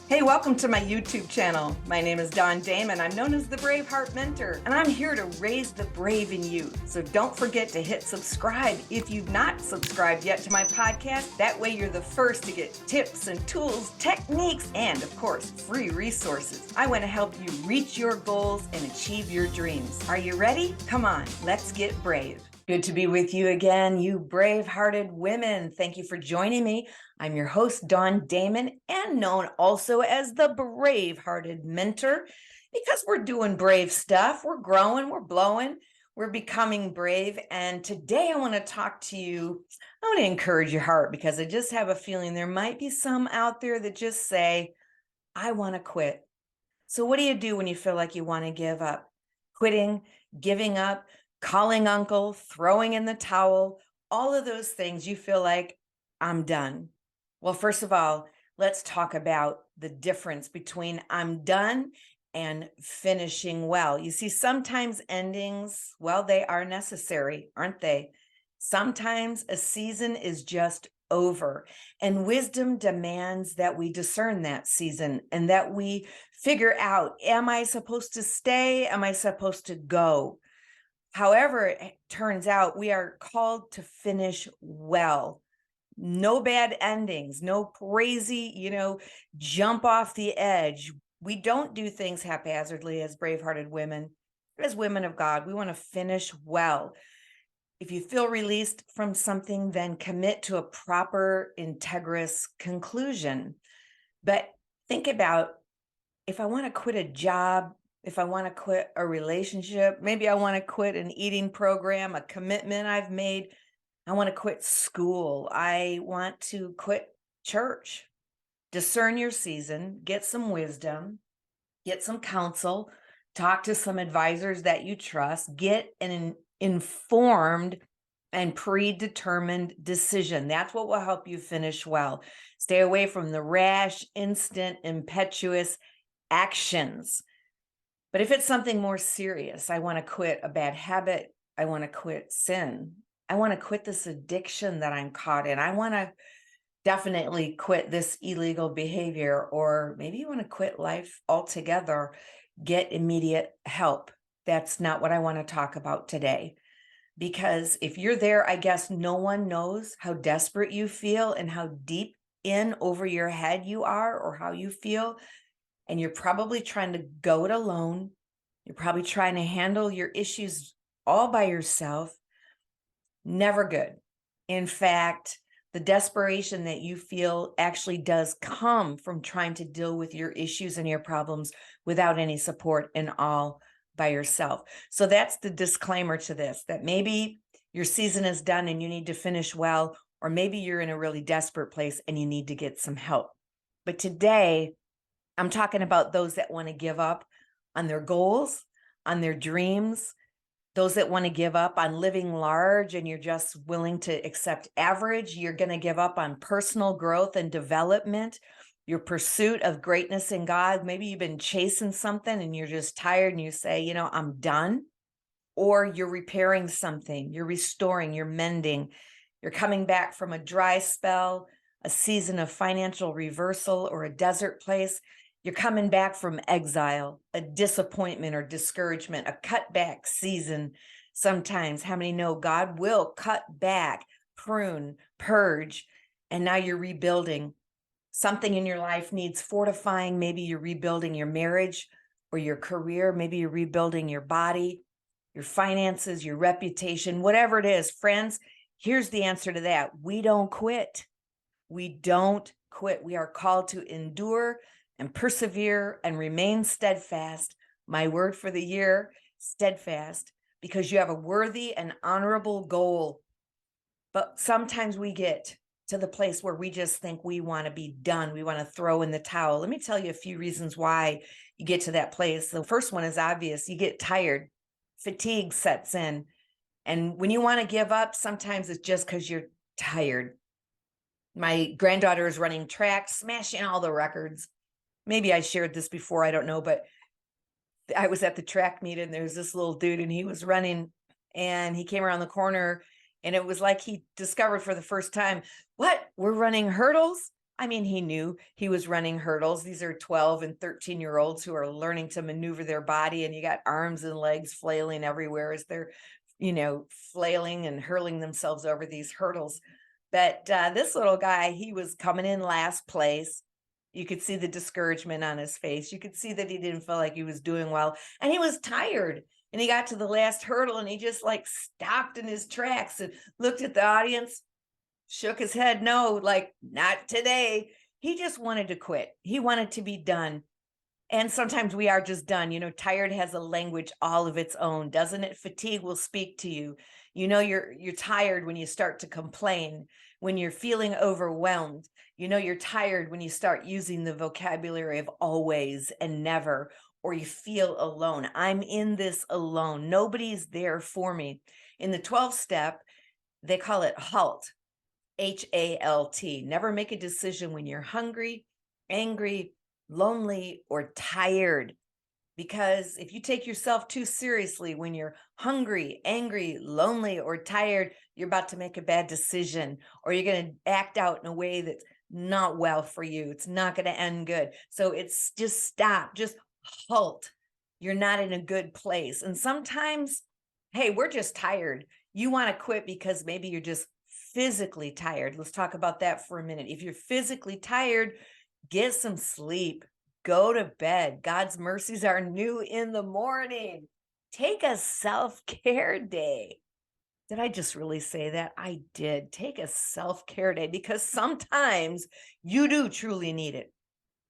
Hey, welcome to my YouTube channel. My name is Damon. I'm known as the BraveHeart Mentor, and I'm here to raise the brave in you. So don't forget to hit subscribe if you've not subscribed yet to my podcast. That way you're the first to get tips and tools, techniques, and of course, free resources. I want to help you reach your goals and achieve your dreams. Are you ready? Come on, let's get brave. Good to be with you again, you brave-hearted women. Thank you for joining me. I'm your host, Damon, and known also as the BraveHearted Mentor, because we're doing brave stuff. We're growing, we're blowing, we're becoming brave. And today I want to talk to you. I want to encourage your heart, because I just have a feeling there might be some out there that just say, I want to quit. So what do you do when you feel like you want to give up? Quitting, giving up, calling uncle, throwing in the towel, all of those things you feel like, I'm done. Well, first of all, let's talk about the difference between I'm done and finishing well. You see, sometimes endings, well, they are necessary, aren't they? Sometimes a season is just over, and wisdom demands that we discern that season and that we figure out, am I supposed to stay? Am I supposed to go? However, it turns out we are called to finish well. No bad endings, no crazy, jump off the edge. We don't do things haphazardly as brave-hearted women. As women of God, we want to finish well. If you feel released from something, then commit to a proper, integrous conclusion. But think about, if I want to quit a job, if I want to quit a relationship, maybe I want to quit an eating program, a commitment I've made. I want to quit school. I want to quit church. Discern your season, get some wisdom, get some counsel, talk to some advisors that you trust, get an informed and predetermined decision. That's what will help you finish well. Stay away from the rash, instant, impetuous actions. But if it's something more serious, I want to quit a bad habit, I want to quit sin, I want to quit this addiction that I'm caught in, I want to definitely quit this illegal behavior, or maybe you want to quit life altogether, get immediate help. That's not what I want to talk about today. Because if you're there, I guess no one knows how desperate you feel and how deep in over your head you are, or how you feel. And you're probably trying to go it alone. You're probably trying to handle your issues all by yourself. Never good. In fact, the desperation that you feel actually does come from trying to deal with your issues and your problems without any support and all by yourself. So that's the disclaimer to this, that maybe your season is done and you need to finish well, or maybe you're in a really desperate place and you need to get some help. But today, I'm talking about those that want to give up on their goals, on their dreams, those that want to give up on living large and you're just willing to accept average. You're going to give up on personal growth and development, your pursuit of greatness in God. Maybe you've been chasing something and you're just tired and you say, I'm done. Or you're repairing something, you're restoring, you're mending, you're coming back from a dry spell, a season of financial reversal, or a desert place. You're coming back from exile, a disappointment or discouragement, a cutback season. Sometimes, how many know God will cut back, prune, purge, and now you're rebuilding. Something in your life needs fortifying. Maybe you're rebuilding your marriage or your career. Maybe you're rebuilding your body, your finances, your reputation, whatever it is. Friends, here's the answer to that. We don't quit. We don't quit. We are called to endure and persevere and remain steadfast. My word for the year, steadfast, because you have a worthy and honorable goal. But sometimes we get to the place where we just think we want to be done. We want to throw in the towel. Let me tell you a few reasons why you get to that place. The first one is obvious. You get tired. Fatigue sets in. And when you want to give up, sometimes it's just because you're tired. My granddaughter is running track, smashing all the records. Maybe I shared this before, I don't know, but I was at the track meet and there's this little dude and he was running and he came around the corner and it was like he discovered for the first time, what, we're running hurdles? I mean, he knew he was running hurdles. These are 12 and 13-year-olds who are learning to maneuver their body, and you got arms and legs flailing everywhere as they're, flailing and hurling themselves over these hurdles. But this little guy, he was coming in last place. You could see the discouragement on his face. You could see that he didn't feel like he was doing well, and he was tired. And he got to the last hurdle and he just like stopped in his tracks and looked at the audience, shook his head, no, like not today. He just wanted to quit. He wanted to be done. And sometimes we are just done. Tired has a language all of its own, doesn't it? Fatigue will speak to you. You're tired when you start to complain, when you're feeling overwhelmed. You're tired when you start using the vocabulary of always and never, or you feel alone. I'm in this alone. Nobody's there for me. In the 12th step, they call it HALT. HALT. Never make a decision when you're hungry, angry, lonely, or tired. Because if you take yourself too seriously when you're hungry, angry, lonely, or tired, you're about to make a bad decision, or you're going to act out in a way that's not well for you. It's not going to end good. So it's just stop, just halt. You're not in a good place. And sometimes, hey, we're just tired. You want to quit because maybe you're just physically tired. Let's talk about that for a minute. If you're physically tired, get some sleep. Go to bed. God's mercies are new in the morning. Take a self-care day. Did I just really say that? I did. Take a self-care day because sometimes you do truly need it.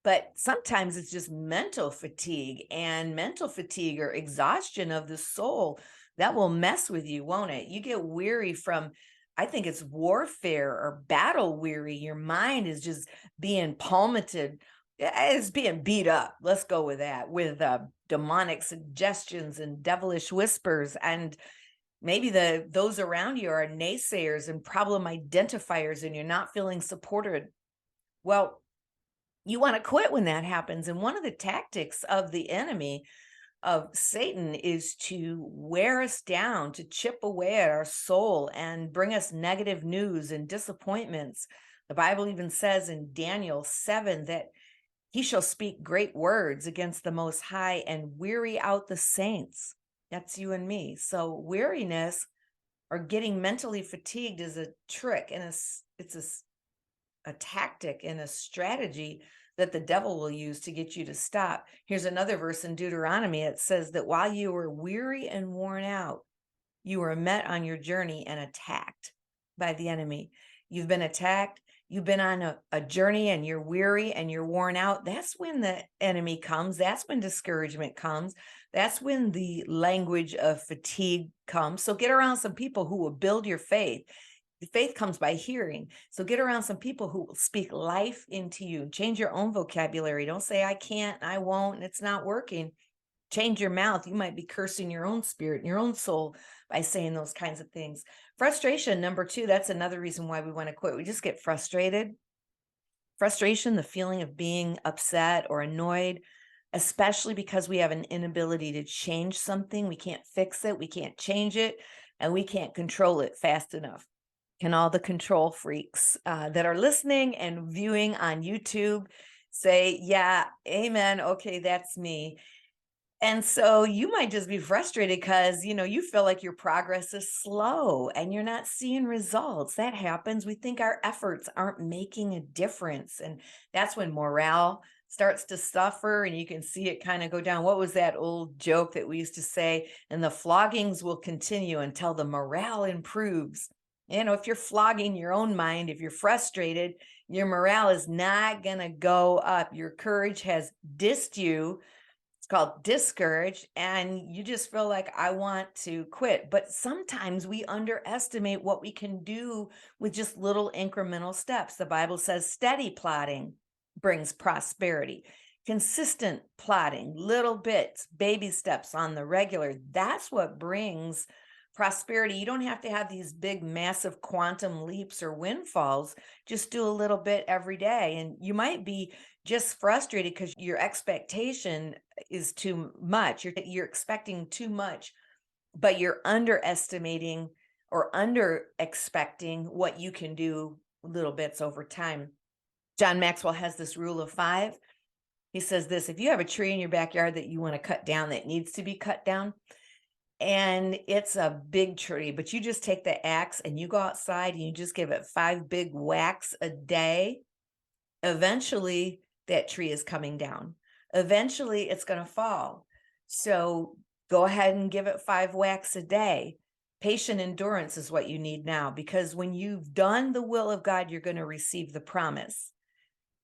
But sometimes it's just mental fatigue, and mental fatigue or exhaustion of the soul that will mess with you, won't it? You get weary from, I think it's warfare or battle weary. Your mind is just being palmated. It's being beat up. Let's go with that, with demonic suggestions and devilish whispers. And maybe those around you are naysayers and problem identifiers, and you're not feeling supported. Well, you want to quit when that happens. And one of the tactics of the enemy, of Satan, is to wear us down, to chip away at our soul and bring us negative news and disappointments. The Bible even says in Daniel 7 that he shall speak great words against the Most High and weary out the saints. That's you and me. So weariness or getting mentally fatigued is a trick, and it's a tactic and a strategy that the devil will use to get you to stop. Here's another verse in Deuteronomy. It says that while you were weary and worn out, you were met on your journey and attacked by the enemy. You've been attacked. You've been on a journey and you're weary and you're worn out. That's when the enemy comes. That's when discouragement comes. That's when the language of fatigue comes. So get around some people who will build your faith. Faith comes by hearing. So get around some people who will speak life into you. Change your own vocabulary. Don't say, I can't, I won't, and it's not working. Change your mouth. You might be cursing your own spirit and your own soul by saying those kinds of things. Frustration, number 2, that's another reason why we want to quit. We just get frustrated. Frustration, the feeling of being upset or annoyed, especially because we have an inability to change something. We can't fix it. We can't change it, and we can't control it fast enough. Can all the control freaks that are listening and viewing on YouTube say, yeah, amen. Okay, that's me. And so you might just be frustrated because, you feel like your progress is slow and you're not seeing results. That happens. We think our efforts aren't making a difference. And that's when morale starts to suffer and you can see it kind of go down. What was that old joke that we used to say? And the floggings will continue until the morale improves. If you're flogging your own mind, if you're frustrated, your morale is not going to go up. Your courage has dissed you. It's called discouraged, and you just feel like, I want to quit. But sometimes we underestimate what we can do with just little incremental steps. The Bible says steady plodding brings prosperity. Consistent plodding, little bits, baby steps on the regular, that's what brings prosperity. You don't have to have these big, massive quantum leaps or windfalls. Just do a little bit every day. And you might be just frustrated because your expectation is too much. You're expecting too much, but you're underestimating or under expecting what you can do little bits over time. John Maxwell has this rule of 5. He says this: if you have a tree in your backyard that you want to cut down, that needs to be cut down, and it's a big tree, but you just take the axe and you go outside and you just give it 5 big whacks a day, eventually that tree is coming down. Eventually it's going to fall. So go ahead and give it 5 whacks a day. Patient endurance is what you need now, because when you've done the will of God, you're going to receive the promise.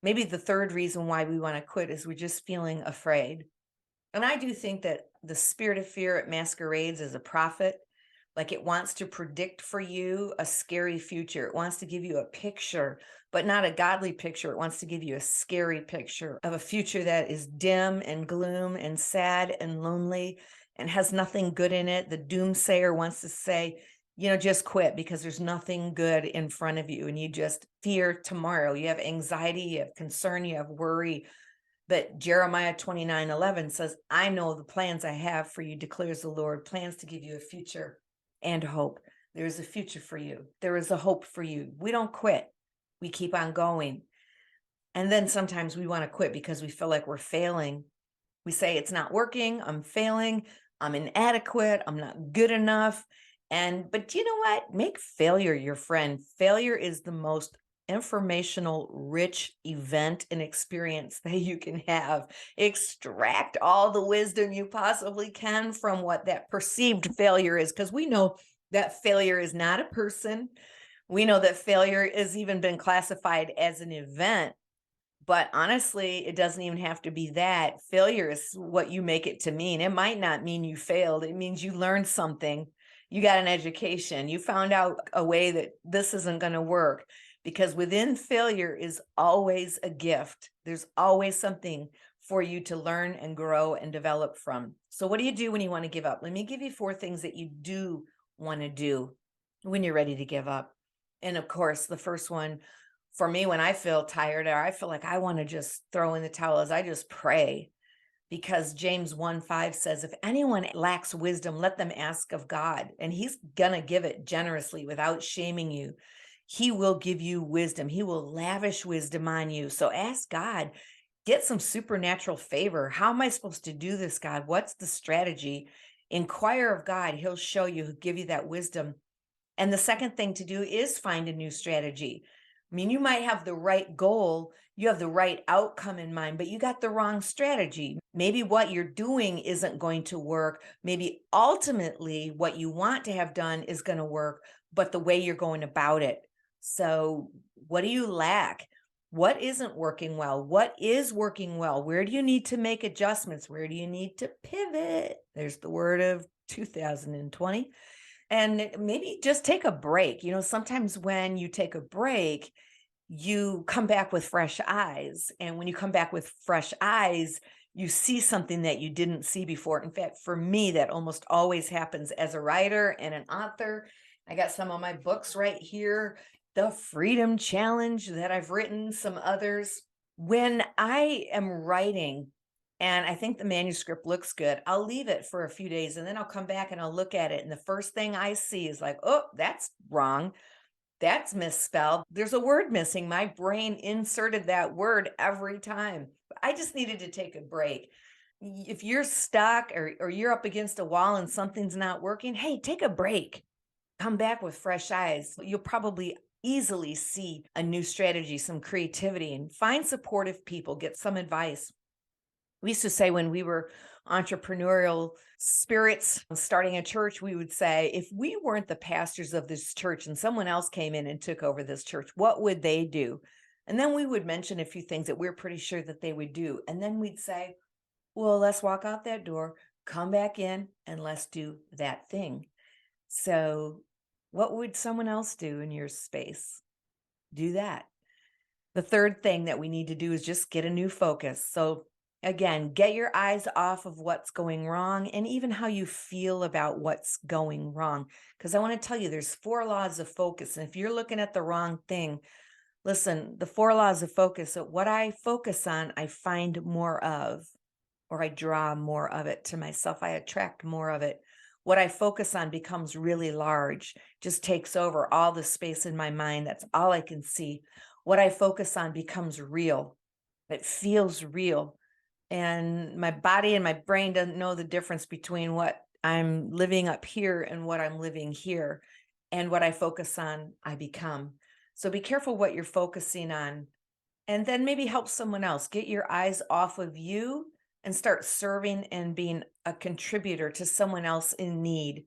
Maybe the third reason why we want to quit is we're just feeling afraid. And I do think that the spirit of fear, it masquerades as a prophet. Like, it wants to predict for you a scary future. It wants to give you a picture, but not a godly picture. It wants to give you a scary picture of a future that is dim and gloom and sad and lonely and has nothing good in it. The doomsayer wants to say, just quit because there's nothing good in front of you and you just fear tomorrow. You have anxiety, you have concern, you have worry. But Jeremiah 29:11 says, I know the plans I have for you, declares the Lord, plans to give you a future and hope. There is a future for you. There is a hope for you. We don't quit. We keep on going. And then sometimes we want to quit because we feel like we're failing. We say, it's not working. I'm failing. I'm inadequate. I'm not good enough. But you know what? Make failure your friend. Failure is the most informational rich event and experience that you can have. Extract all the wisdom you possibly can from what that perceived failure is, because we know that failure is not a person. We know that failure has even been classified as an event, but honestly, it doesn't even have to be that. Failure is what you make it to mean. It might not mean you failed. It means you learned something. You got an education. You found out a way that this isn't going to work. Because within failure is always a gift. There's always something for you to learn and grow and develop from. So what do you do when you want to give up? Let me give you 4 things that you do want to do when you're ready to give up. And of course, the first one for me, when I feel tired or I feel like I want to just throw in the towel, is I just pray. Because James 1:5 says, if anyone lacks wisdom, let them ask of God, and he's going to give it generously without shaming you. He will give you wisdom. He will lavish wisdom on you. So ask God, get some supernatural favor. How am I supposed to do this, God? What's the strategy? Inquire of God. He'll show you, he'll give you that wisdom. And the second thing to do is find a new strategy. I mean, you might have the right goal, you have the right outcome in mind, but you got the wrong strategy. Maybe what you're doing isn't going to work. Maybe ultimately what you want to have done is going to work, but the way you're going about it. So what do you lack? What isn't working well? What is working well? Where do you need to make adjustments? Where do you need to pivot? There's the word of 2020. And maybe just take a break. Sometimes when you take a break, you come back with fresh eyes. And when you come back with fresh eyes, you see something that you didn't see before. In fact, for me, that almost always happens as a writer and an author. I got some of my books right here, The Freedom Challenge that I've written, some others. When I am writing and I think the manuscript looks good, I'll leave it for a few days and then I'll come back and I'll look at it. And the first thing I see is like, oh, that's wrong. That's misspelled. There's a word missing. My brain inserted that word every time. I just needed to take a break. If you're stuck or you're up against a wall and something's not working, hey, take a break. Come back with fresh eyes. You'll probably easily see a new strategy, some creativity, and find supportive people, get some advice. We used to say when we were entrepreneurial spirits starting a church, we would say, if we weren't the pastors of this church and someone else came in and took over this church, what would they do? And then we would mention a few things that we're pretty sure that they would do. And then we'd say, well, let's walk out that door, come back in, and let's do that thing. So what would someone else do in your space? Do that. The third thing that we need to do is just get a new focus. So again, get your eyes off of what's going wrong and even how you feel about what's going wrong. Because I want to tell you, there's 4 laws of focus. And if you're looking at the wrong thing, listen, the 4 laws of focus, so what I focus on, I find more of, or I draw more of it to myself. I attract more of it. What I focus on becomes really large, just takes over all the space in my mind. That's all I can see. What I focus on becomes real. It feels real. And my body and my brain doesn't know the difference between what I'm living up here and what I'm living here. And what I focus on, I become. So be careful what you're focusing on. And then maybe help someone else. Get your eyes off of you and start serving and being a contributor to someone else in need.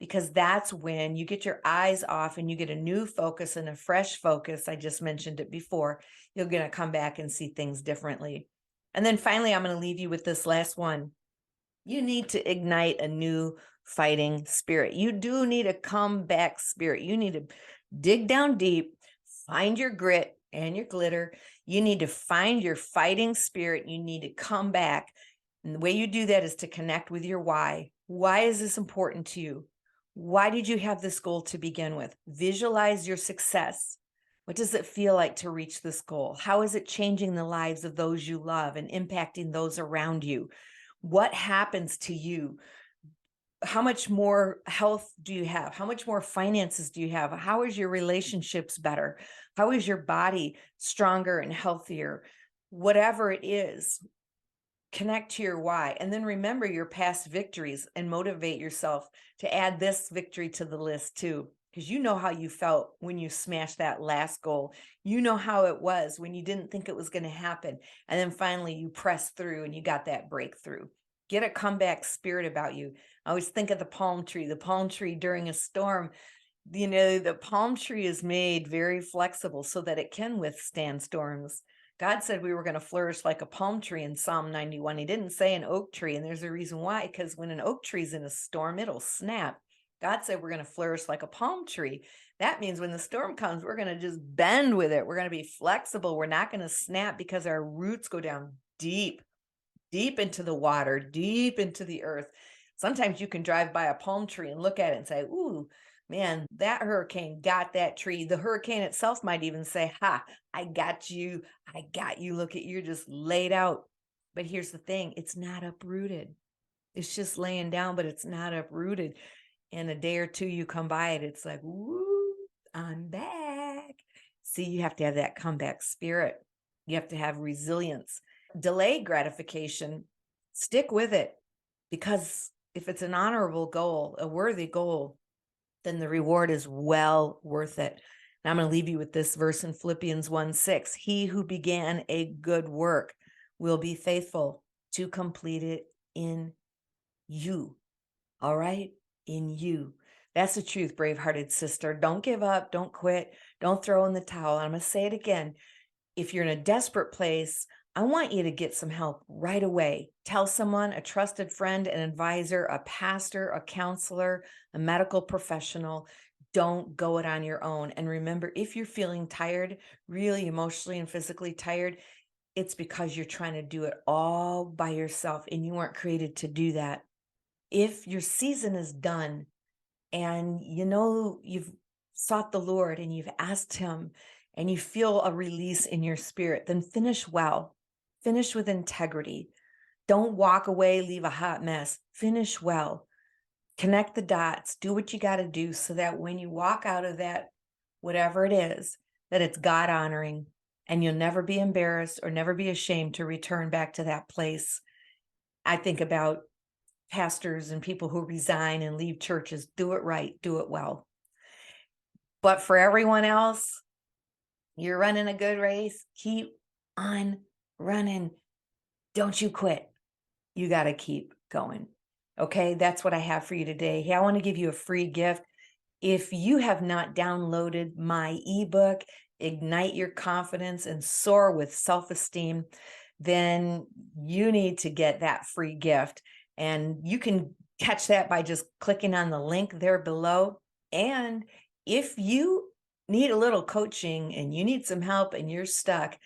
Because that's when you get your eyes off and you get a new focus and a fresh focus. I just mentioned it before. You're going to come back and see things differently. And then finally, I'm going to leave you with this last one. You need to ignite a new fighting spirit. You do need a comeback spirit. You need to dig down deep, find your grit and your glitter. You need to find your fighting spirit. You need to come back. And the way you do that is to connect with your why. Why is this important to you? Why did you have this goal to begin with? Visualize your success. What does it feel like to reach this goal? How is it changing the lives of those you love and impacting those around you? What happens to you? How much more health do you have? How much more finances do you have? How is your relationships better? How is your body stronger and healthier? Whatever it is, connect to your why. And then remember your past victories and motivate yourself to add this victory to the list too. Because you know how you felt when you smashed that last goal. You know how it was when you didn't think it was going to happen. And then finally you pressed through and you got that breakthrough. Get a comeback spirit about you. I always think of the palm tree. The palm tree during a storm, you know, the palm tree is made very flexible so that it can withstand storms. God said we were going to flourish like a palm tree in Psalm 91. He didn't say an oak tree. And there's a reason why, because when an oak tree is in a storm, it'll snap. God said we're going to flourish like a palm tree. That means when the storm comes, we're going to just bend with it. We're going to be flexible. We're not going to snap because our roots go down deep, deep into the water, deep into the earth. Sometimes you can drive by a palm tree and look at it and say, ooh, man, that hurricane got that tree. The hurricane itself might even say, ha, I got you. I got you. Look at you're just laid out. But here's the thing. It's not uprooted. It's just laying down, but it's not uprooted. In a day or two, you come by it. It's like, woo, I'm back. See, you have to have that comeback spirit. You have to have resilience. Delay gratification. Stick with it. Because if it's an honorable goal, a worthy goal, then the reward is well worth it. And I'm going to leave you with this verse in Philippians 1:6. He who began a good work will be faithful to complete it in you. All right? In you. That's the truth, brave-hearted sister. Don't give up. Don't quit. Don't throw in the towel. I'm going to say it again. If you're in a desperate place, I want you to get some help right away. Tell someone, a trusted friend, an advisor, a pastor, a counselor, a medical professional. Don't go it on your own. And remember, if you're feeling tired, really emotionally and physically tired, it's because you're trying to do it all by yourself and you weren't created to do that. If your season is done and you know you've sought the Lord and you've asked him and you feel a release in your spirit, then finish well. Finish with integrity. Don't walk away, leave a hot mess. Finish well. Connect the dots. Do what you got to do so that when you walk out of that, whatever it is, that it's God honoring and you'll never be embarrassed or never be ashamed to return back to that place. I think about pastors and people who resign and leave churches. Do it right. Do it well. But for everyone else, you're running a good race. Keep on running. Don't you quit. You got to keep going. Okay, that's what I have for you today. Hey, I want to give you a free gift. If you have not downloaded my ebook, Ignite Your Confidence and Soar with Self-Esteem, then you need to get that free gift. And you can catch that by just clicking on the link there below. And if you need a little coaching and you need some help and you're stuck,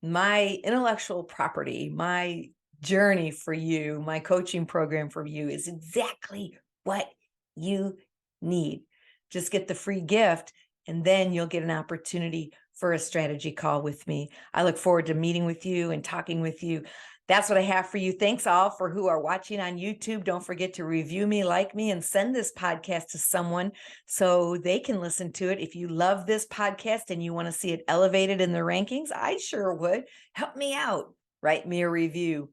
my intellectual property, my journey for you, my coaching program for you is exactly what you need. Just get the free gift and then you'll get an opportunity for a strategy call with me. I look forward to meeting with you and talking with you. That's what I have for you. Thanks all for who are watching on YouTube. Don't forget to review me, like me, and send this podcast to someone so they can listen to it. If you love this podcast and you want to see it elevated in the rankings, I sure would. Help me out. Write me a review.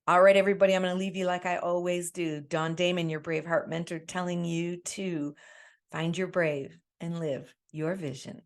All right, everybody, I'm going to leave you like I always do. Dawn Damon, your BraveHeart mentor, telling you to find your brave and live your vision.